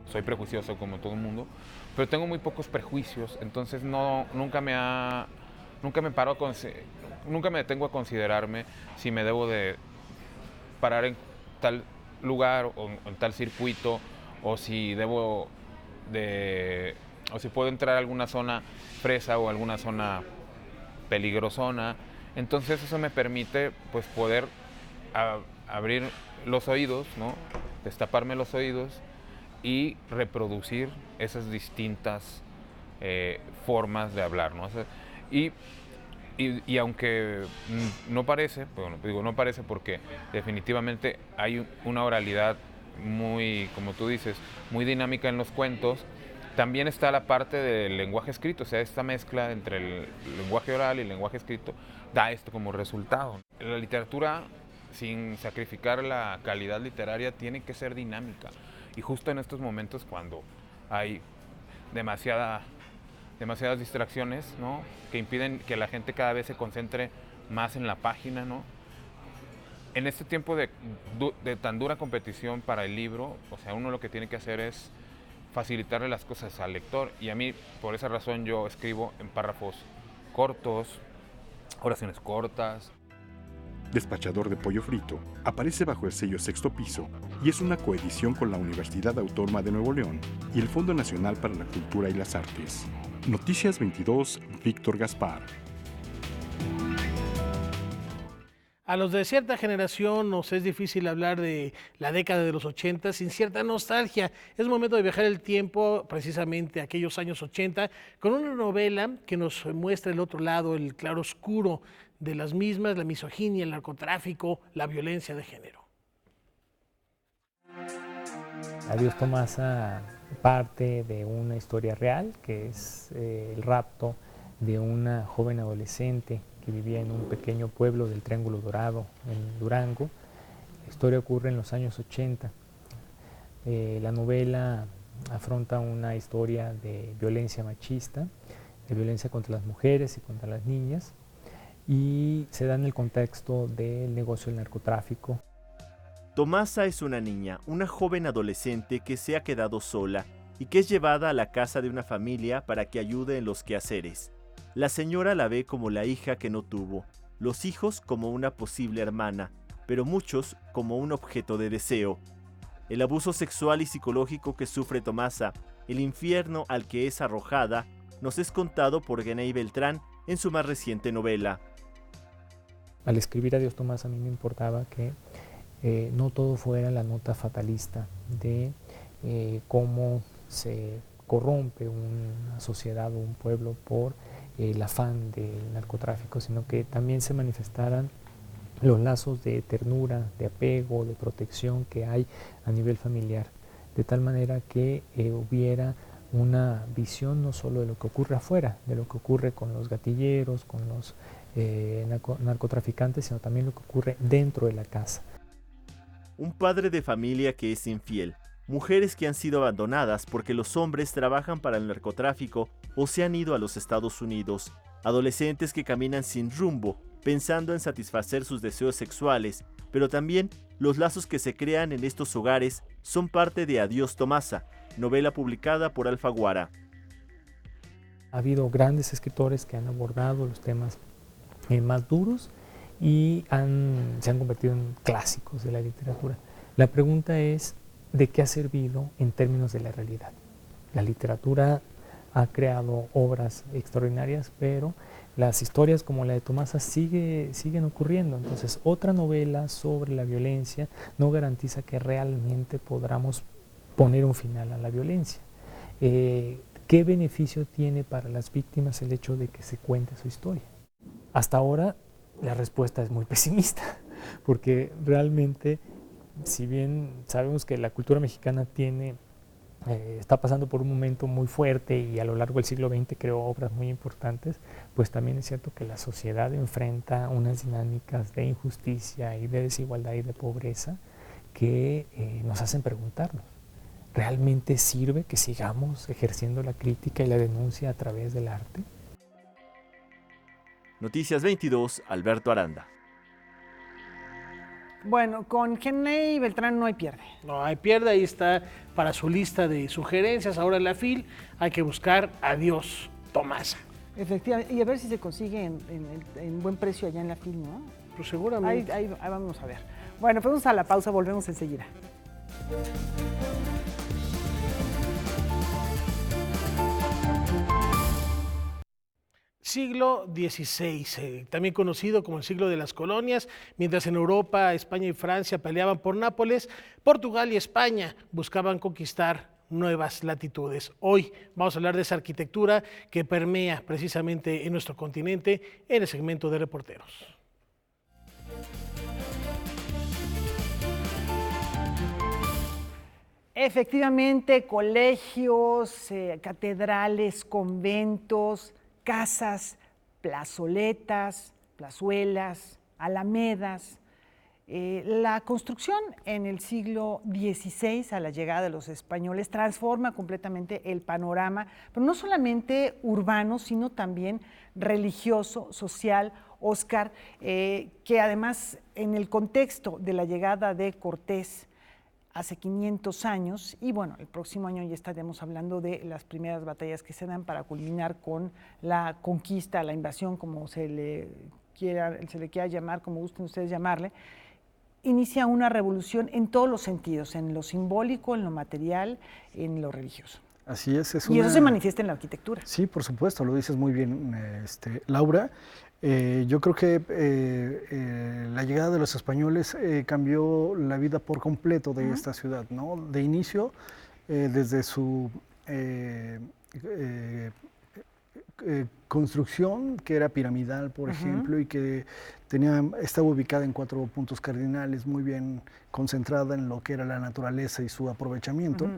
Soy prejuicioso como todo el mundo, pero tengo muy pocos prejuicios, entonces nunca me detengo a considerarme si me debo de parar en tal lugar o en tal circuito, o si puedo entrar a alguna zona fresa o alguna zona peligrosona. Entonces eso me permite pues poder abrir los oídos, ¿no? Destaparme los oídos y reproducir esas distintas formas de hablar, ¿no? O sea, y aunque no parece, bueno, digo no parece porque definitivamente hay una oralidad muy, como tú dices, muy dinámica en los cuentos, también está la parte del lenguaje escrito, o sea, esta mezcla entre el lenguaje oral y el lenguaje escrito da esto como resultado. La literatura, sin sacrificar la calidad literaria, tiene que ser dinámica. Y justo en estos momentos cuando hay demasiadas distracciones, ¿no? Que impiden que la gente cada vez se concentre más en la página, ¿no? En este tiempo de tan dura competición para el libro, o sea, uno lo que tiene que hacer es facilitarle las cosas al lector, y a mí, por esa razón, yo escribo en párrafos cortos, oraciones cortas. Despachador de pollo frito aparece bajo el sello Sexto Piso y es una coedición con la Universidad Autónoma de Nuevo León y el Fondo Nacional para la Cultura y las Artes. Noticias 22, Víctor Gaspar. A los de cierta generación nos es difícil hablar de la década de los 80 sin cierta nostalgia. Es momento de viajar el tiempo, precisamente a aquellos años 80, con una novela que nos muestra el otro lado, el claroscuro de las mismas, la misoginia, el narcotráfico, la violencia de género. Adiós Tomasa parte de una historia real, que es el rapto de una joven adolescente que vivía en un pequeño pueblo del Triángulo Dorado, en Durango. La historia ocurre en los años 80. La novela afronta una historia de violencia machista, de violencia contra las mujeres y contra las niñas, y se da en el contexto del negocio del narcotráfico. Tomasa es una niña, una joven adolescente que se ha quedado sola y que es llevada a la casa de una familia para que ayude en los quehaceres. La señora la ve como la hija que no tuvo, los hijos como una posible hermana, pero muchos como un objeto de deseo. El abuso sexual y psicológico que sufre Tomasa, el infierno al que es arrojada, nos es contado por Genei Beltrán en su más reciente novela. Al escribir Adiós Tomasa, a mí me importaba que no todo fuera la nota fatalista de cómo se corrompe una sociedad o un pueblo por el afán del narcotráfico, sino que también se manifestaran los lazos de ternura, de apego, de protección que hay a nivel familiar, de tal manera que hubiera una visión no solo de lo que ocurre afuera, de lo que ocurre con los gatilleros, con los narcotraficantes, sino también lo que ocurre dentro de la casa. Un padre de familia que es infiel, mujeres que han sido abandonadas porque los hombres trabajan para el narcotráfico o se han ido a los Estados Unidos, adolescentes que caminan sin rumbo, pensando en satisfacer sus deseos sexuales, pero también los lazos que se crean en estos hogares son parte de Adiós Tomasa, novela publicada por Alfaguara. Ha habido grandes escritores que han abordado los temas más duros y se han convertido en clásicos de la literatura. La pregunta es, ¿de qué ha servido en términos de la realidad? La literatura ha creado obras extraordinarias, pero las historias como la de Tomasa siguen ocurriendo. Entonces, otra novela sobre la violencia no garantiza que realmente podamos poner un final a la violencia. ¿Qué beneficio tiene para las víctimas el hecho de que se cuente su historia? Hasta ahora la respuesta es muy pesimista, porque realmente, si bien sabemos que la cultura mexicana está pasando por un momento muy fuerte y a lo largo del siglo XX creó obras muy importantes, pues también es cierto que la sociedad enfrenta unas dinámicas de injusticia y de desigualdad y de pobreza que nos hacen preguntarnos, ¿realmente sirve que sigamos ejerciendo la crítica y la denuncia a través del arte? Noticias 22, Alberto Aranda. Bueno, con Genei Beltrán no hay pierde. No hay pierde, ahí está para su lista de sugerencias. Ahora en la FIL hay que buscar Adiós Tomasa. Efectivamente, y a ver si se consigue en buen precio allá en la FIL, ¿no? Pues seguramente. Ahí vamos a ver. Bueno, pues vamos a la pausa, volvemos enseguida. Siglo XVI, también conocido como el siglo de las colonias, mientras en Europa, España y Francia peleaban por Nápoles, Portugal y España buscaban conquistar nuevas latitudes. Hoy vamos a hablar de esa arquitectura que permea precisamente en nuestro continente en el segmento de reporteros. Efectivamente, colegios, catedrales, conventos, casas, plazoletas, plazuelas, alamedas. La construcción en el siglo XVI, a la llegada de los españoles, transforma completamente el panorama, pero no solamente urbano, sino también religioso, social. Oscar, que además en el contexto de la llegada de Cortés hace 500 años, y bueno, el próximo año ya estaremos hablando de las primeras batallas que se dan para culminar con la conquista, la invasión, como se le quiera llamar, como gusten ustedes llamarle, inicia una revolución en todos los sentidos, en lo simbólico, en lo material, en lo religioso. Así es. Y eso se manifiesta en la arquitectura. Sí, por supuesto, lo dices muy bien, Laura. Yo creo que la llegada de los españoles cambió la vida por completo de esta ciudad, ¿no? De inicio, desde su construcción, que era piramidal, por ejemplo, y que estaba ubicada en 4 puntos cardinales, muy bien concentrada en lo que era la naturaleza y su aprovechamiento,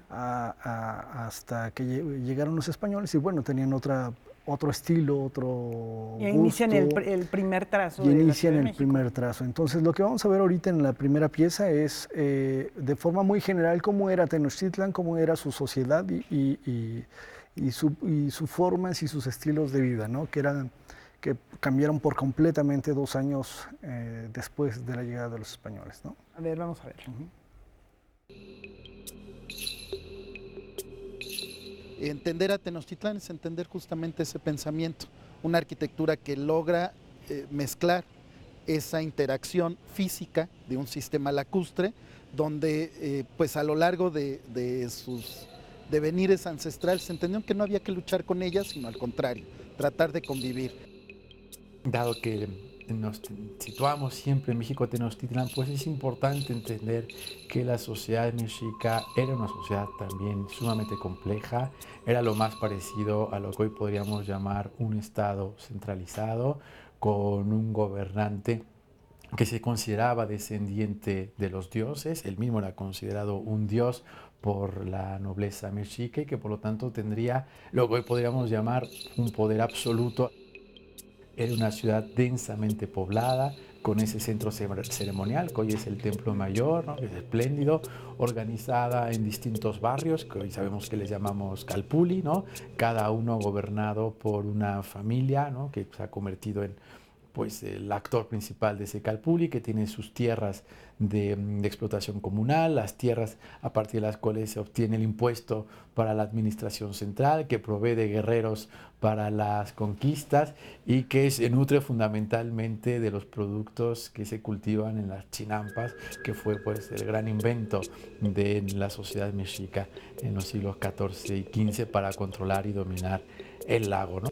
hasta que llegaron los españoles y bueno, tenían otro estilo, otro y inician el primer trazo. Y inician el primer trazo. Entonces, lo que vamos a ver ahorita en la primera pieza es, de forma muy general, cómo era Tenochtitlan, cómo era su sociedad y sus formas y sus estilos de vida, ¿no? Que que cambiaron por completamente 2 años después de la llegada de los españoles, ¿no? A ver, vamos a ver. Entender a Tenochtitlán es entender justamente ese pensamiento, una arquitectura que logra mezclar esa interacción física de un sistema lacustre, donde pues a lo largo de sus devenires ancestrales se entendió que no había que luchar con ellas, sino al contrario, tratar de convivir. Dado que nos situamos siempre en México Tenochtitlán, pues es importante entender que la sociedad mexica era una sociedad también sumamente compleja, era lo más parecido a lo que hoy podríamos llamar un estado centralizado, con un gobernante que se consideraba descendiente de los dioses, él mismo era considerado un dios por la nobleza mexica y que por lo tanto tendría lo que hoy podríamos llamar un poder absoluto. Era una ciudad densamente poblada, con ese centro ceremonial, que hoy es el Templo Mayor, ¿no? Que es espléndido, organizada en distintos barrios, que hoy sabemos que les llamamos calpulli, ¿no? Cada uno gobernado por una familia, ¿no? Que se ha convertido en pues, el actor principal de ese calpulli, que tiene sus tierras de explotación comunal, las tierras a partir de las cuales se obtiene el impuesto para la administración central, que provee de guerreros para las conquistas y que se nutre fundamentalmente de los productos que se cultivan en las chinampas, que fue pues el gran invento de la sociedad mexica en los siglos XIV y XV para controlar y dominar el lago, ¿no?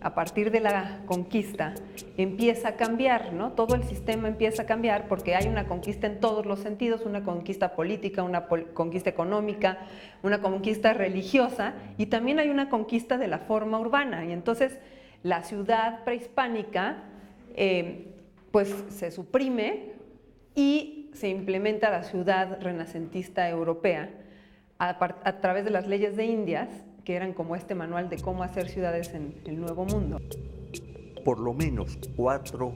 A partir de la conquista empieza a cambiar, ¿no? Todo el sistema empieza a cambiar porque hay una conquista en todos los sentidos, una conquista política, una conquista económica, una conquista religiosa y también hay una conquista de la forma urbana. Y entonces la ciudad prehispánica pues se suprime y se implementa la ciudad renacentista europea a través de las leyes de Indias, que eran como este manual de cómo hacer ciudades en el Nuevo Mundo. Por lo menos 4,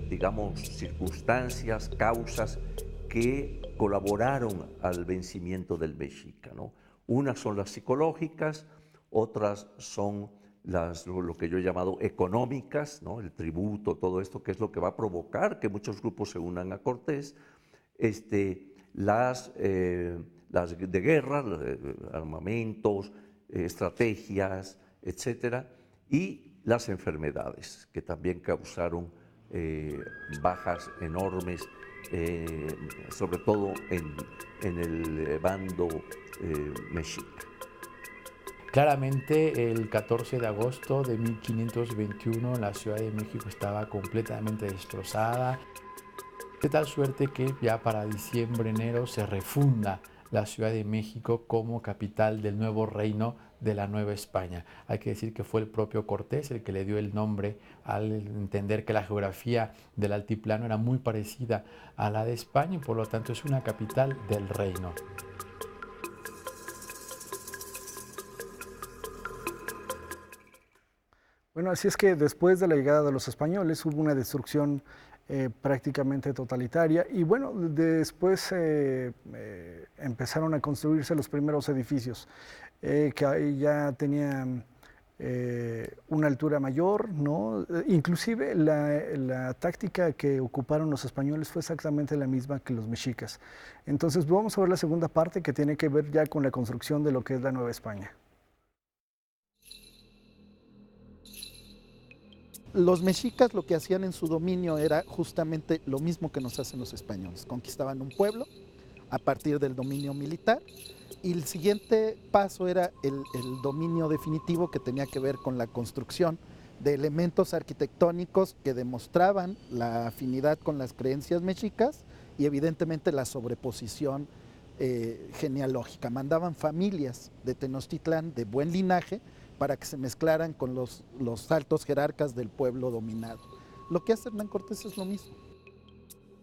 digamos, circunstancias, causas que colaboraron al vencimiento del mexica, ¿no? Unas son las psicológicas, otras son lo que yo he llamado económicas, ¿no? El tributo, todo esto, que es lo que va a provocar que muchos grupos se unan a Cortés, las de guerra, armamentos, estrategias, etcétera, y las enfermedades, que también causaron bajas enormes, sobre todo en el bando mexica. Claramente, el 14 de agosto de 1521 la Ciudad de México estaba completamente destrozada, de tal suerte que ya para diciembre, enero se refunda la Ciudad de México como capital del nuevo reino de la Nueva España. Hay que decir que fue el propio Cortés el que le dio el nombre al entender que la geografía del altiplano era muy parecida a la de España y por lo tanto es una capital del reino. Bueno, así es que después de la llegada de los españoles hubo una destrucción prácticamente totalitaria y bueno, después empezaron a construirse los primeros edificios que ahí ya tenían una altura mayor, ¿no? Inclusive la táctica que ocuparon los españoles fue exactamente la misma que los mexicas. Entonces vamos a ver la segunda parte que tiene que ver ya con la construcción de lo que es la Nueva España. Los mexicas lo que hacían en su dominio era justamente lo mismo que nos hacen los españoles. Conquistaban un pueblo a partir del dominio militar y el siguiente paso era el dominio definitivo que tenía que ver con la construcción de elementos arquitectónicos que demostraban la afinidad con las creencias mexicas y evidentemente la sobreposición genealógica. Mandaban familias de Tenochtitlán de buen linaje para que se mezclaran con los altos jerarcas del pueblo dominado. Lo que hace Hernán Cortés es lo mismo.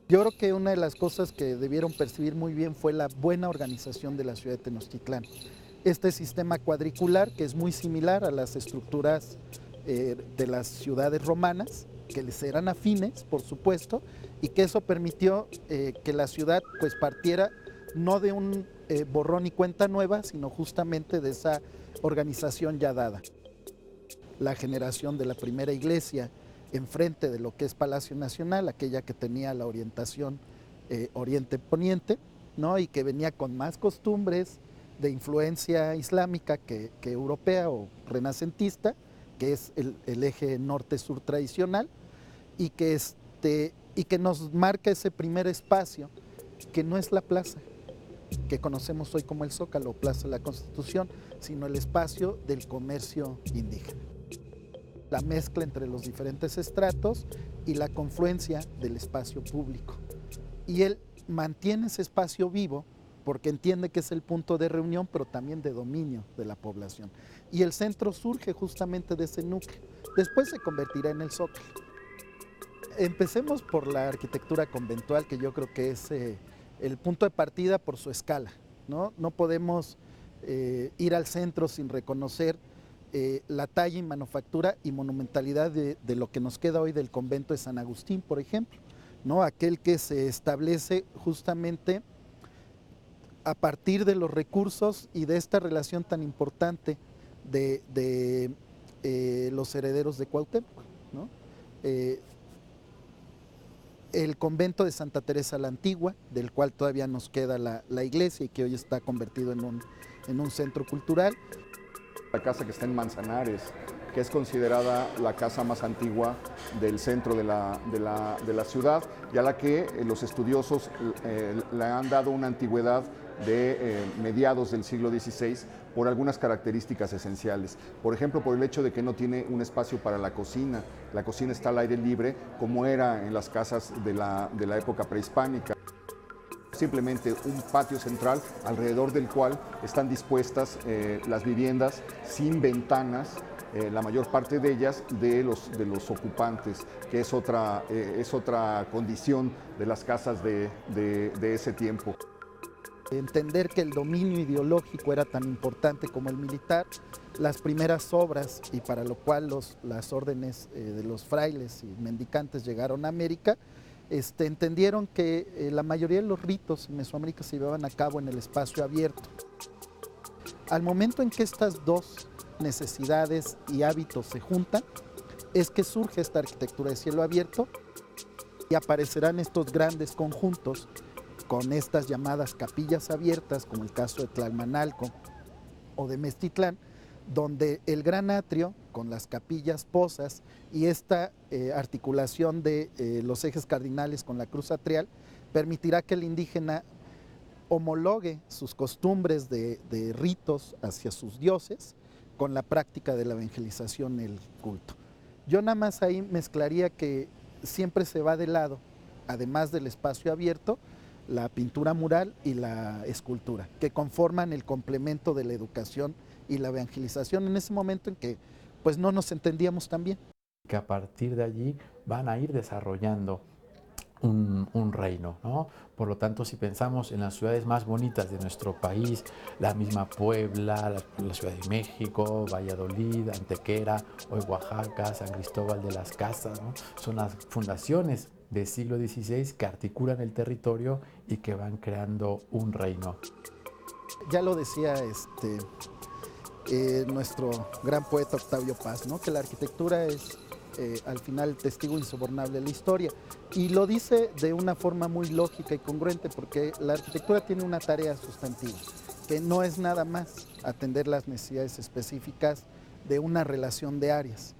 Yo creo que una de las cosas que debieron percibir muy bien fue la buena organización de la ciudad de Tenochtitlán. Este sistema cuadricular, que es muy similar a las estructuras de las ciudades romanas, que les eran afines, por supuesto, y que eso permitió que la ciudad pues partiera no de un borrón y cuenta nueva, sino justamente de esa organización ya dada. la generación de la primera iglesia enfrente de lo que es Palacio Nacional, aquella que tenía la orientación oriente-poniente, ¿no? Y que venía con más costumbres de influencia islámica que europea o renacentista, que es el eje norte-sur tradicional, y que nos marca ese primer espacio, que no es la plaza que conocemos hoy como el Zócalo, Plaza de la Constitución, sino el espacio del comercio indígena. La mezcla entre los diferentes estratos y la confluencia del espacio público. Y él mantiene ese espacio vivo porque entiende que es el punto de reunión, pero también de dominio de la población. Y el centro surge justamente de ese núcleo. Después se convertirá en el Zócalo. Empecemos por la arquitectura conventual, que yo creo que es el punto de partida por su escala, ¿no? No podemos ir al centro sin reconocer la talla y manufactura y monumentalidad de lo que nos queda hoy del convento de San Agustín, por ejemplo, ¿no? Aquel que se establece justamente a partir de los recursos y de esta relación tan importante de los herederos de Cuauhtémoc, ¿no? El convento de Santa Teresa la Antigua, del cual todavía nos queda la iglesia y que hoy está convertido en un centro cultural. La casa que está en Manzanares, que es considerada la casa más antigua del centro de la ciudad, y a la que los estudiosos le han dado una antigüedad de mediados del siglo XVI por algunas características esenciales. Por ejemplo, por el hecho de que no tiene un espacio para la cocina. La cocina está al aire libre, como era en las casas de la época prehispánica. Simplemente un patio central alrededor del cual están dispuestas las viviendas sin ventanas, la mayor parte de ellas de los ocupantes, que es otra condición de las casas de ese tiempo. Entender que el dominio ideológico era tan importante como el militar, las primeras obras, y para lo cual las órdenes de los frailes y mendicantes llegaron a América, entendieron que la mayoría de los ritos en Mesoamérica se llevaban a cabo en el espacio abierto. Al momento en que estas dos necesidades y hábitos se juntan, es que surge esta arquitectura de cielo abierto y aparecerán estos grandes conjuntos con estas llamadas capillas abiertas, como el caso de Tlalmanalco o de Meztitlán, donde el gran atrio con las capillas posas y esta articulación de los ejes cardinales con la cruz atrial permitirá que el indígena homologue sus costumbres de ritos hacia sus dioses con la práctica de la evangelización y el culto. Yo nada más ahí mezclaría que siempre se va de lado, además del espacio abierto, la pintura mural y la escultura, que conforman el complemento de la educación y la evangelización en ese momento en que pues no nos entendíamos tan bien. Que a partir de allí van a ir desarrollando un reino, ¿no? Por lo tanto, si pensamos en las ciudades más bonitas de nuestro país, la misma Puebla, la Ciudad de México, Valladolid, Antequera, hoy Oaxaca, San Cristóbal de las Casas, ¿no? Son las fundaciones del siglo XVI que articulan el territorio y que van creando un reino. Ya lo decía nuestro gran poeta Octavio Paz, ¿no? Que la arquitectura es al final testigo insobornable de la historia, y lo dice de una forma muy lógica y congruente, porque la arquitectura tiene una tarea sustantiva, que no es nada más atender las necesidades específicas de una relación de áreas.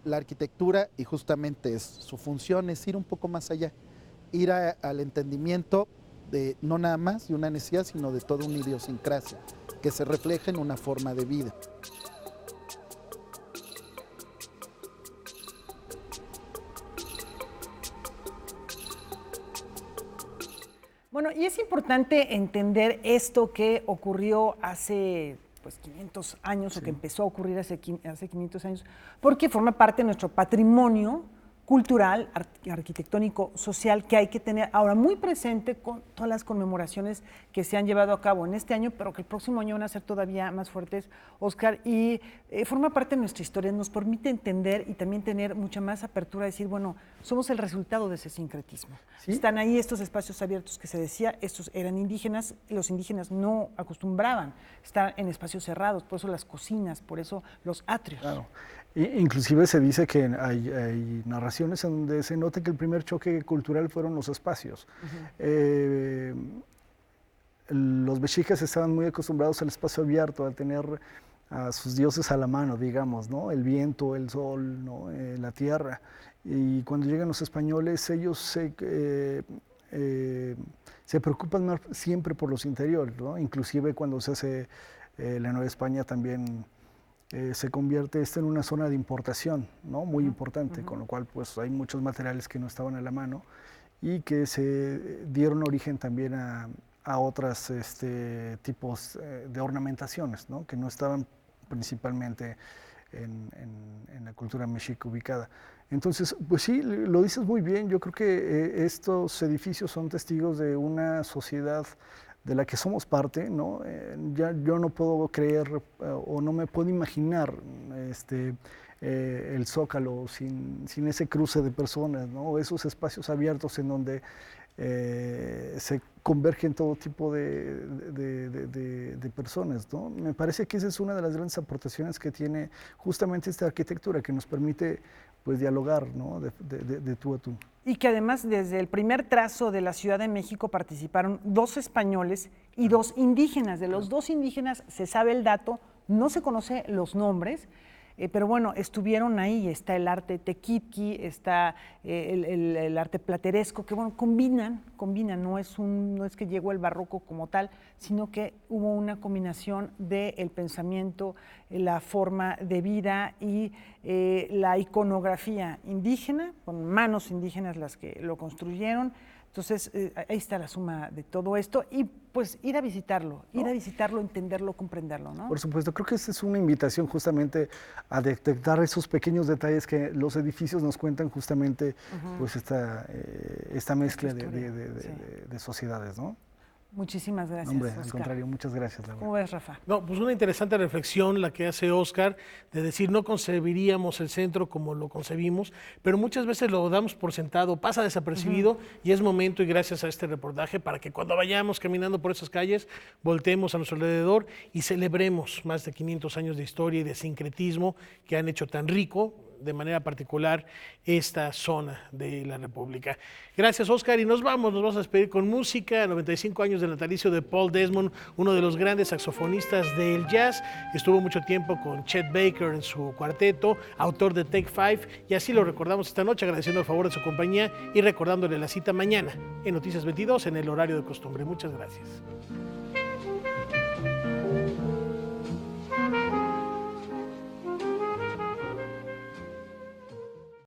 La arquitectura, y justamente su función es ir un poco más allá, ir al entendimiento de no nada más de una necesidad, sino de toda una idiosincrasia que se refleja en una forma de vida. Bueno, y es importante entender esto que ocurrió hace 500 años, sí, o que empezó a ocurrir hace 500 años, porque forma parte de nuestro patrimonio cultural, arquitectónico, social, que hay que tener ahora muy presente con todas las conmemoraciones que se han llevado a cabo en este año, pero que el próximo año van a ser todavía más fuertes, Oscar, y forma parte de nuestra historia, nos permite entender y también tener mucha más apertura, decir, bueno, somos el resultado de ese sincretismo. ¿Sí? Están ahí estos espacios abiertos que se decía, estos eran indígenas, los indígenas no acostumbraban estar en espacios cerrados, por eso las cocinas, por eso los atrios. Claro. Inclusive se dice que hay narraciones en donde se nota que el primer choque cultural fueron los espacios. Los mexicas estaban muy acostumbrados al espacio abierto, a tener a sus dioses a la mano, digamos, ¿no? El viento, el sol, ¿no? La tierra. Y cuando llegan los españoles, ellos se preocupan más siempre por los interiores, ¿no? Inclusive cuando se hace la Nueva España también se convierte en una zona de importación, ¿no? Muy importante, con lo cual pues hay muchos materiales que no estaban a la mano y que se dieron origen también a otros tipos de ornamentaciones, ¿no? Que no estaban principalmente en la cultura mexica ubicada. Entonces, pues sí, lo dices muy bien. Yo creo que estos edificios son testigos de una sociedad de la que somos parte, ¿no? Yo no puedo creer o no me puedo imaginar el Zócalo sin ese cruce de personas, ¿no? Esos espacios abiertos en donde se convergen todo tipo de personas, ¿no? Me parece que esa es una de las grandes aportaciones que tiene justamente esta arquitectura, que nos permite pues dialogar, ¿no? de tú a tú. Y que además desde el primer trazo de la Ciudad de México participaron 2 españoles y 2 indígenas. De los 2 indígenas se sabe el dato, no se conoce los nombres, pero bueno, estuvieron ahí. Está el arte tequitqui, está el arte plateresco, que bueno, combinan, no es que llegó el barroco como tal, sino que hubo una combinación del pensamiento, la forma de vida y la iconografía indígena, con manos indígenas las que lo construyeron. Entonces, ahí está la suma de todo esto y pues ir a visitarlo, entenderlo, comprenderlo, ¿no? Por supuesto, creo que esta es una invitación justamente a detectar esos pequeños detalles que los edificios nos cuentan justamente, pues esta mezcla de sociedades, ¿no? Muchísimas gracias, Hombre, Oscar. al contrario, muchas gracias. Laura. ¿Cómo ves, Rafa? No, pues una interesante reflexión la que hace Oscar, de decir, no concebiríamos el centro como lo concebimos, pero muchas veces lo damos por sentado, pasa desapercibido, y es momento, y gracias a este reportaje, para que cuando vayamos caminando por esas calles, volteemos a nuestro alrededor y celebremos más de 500 años de historia y de sincretismo que han hecho tan rico, de manera particular, esta zona de la República. Gracias, Oscar, y nos vamos a despedir con música. 95 años del natalicio de Paul Desmond, uno de los grandes saxofonistas del jazz. Estuvo mucho tiempo con Chet Baker en su cuarteto, autor de Take Five, y así lo recordamos esta noche, agradeciendo el favor de su compañía y recordándole la cita mañana en Noticias 22 en el horario de costumbre. Muchas gracias.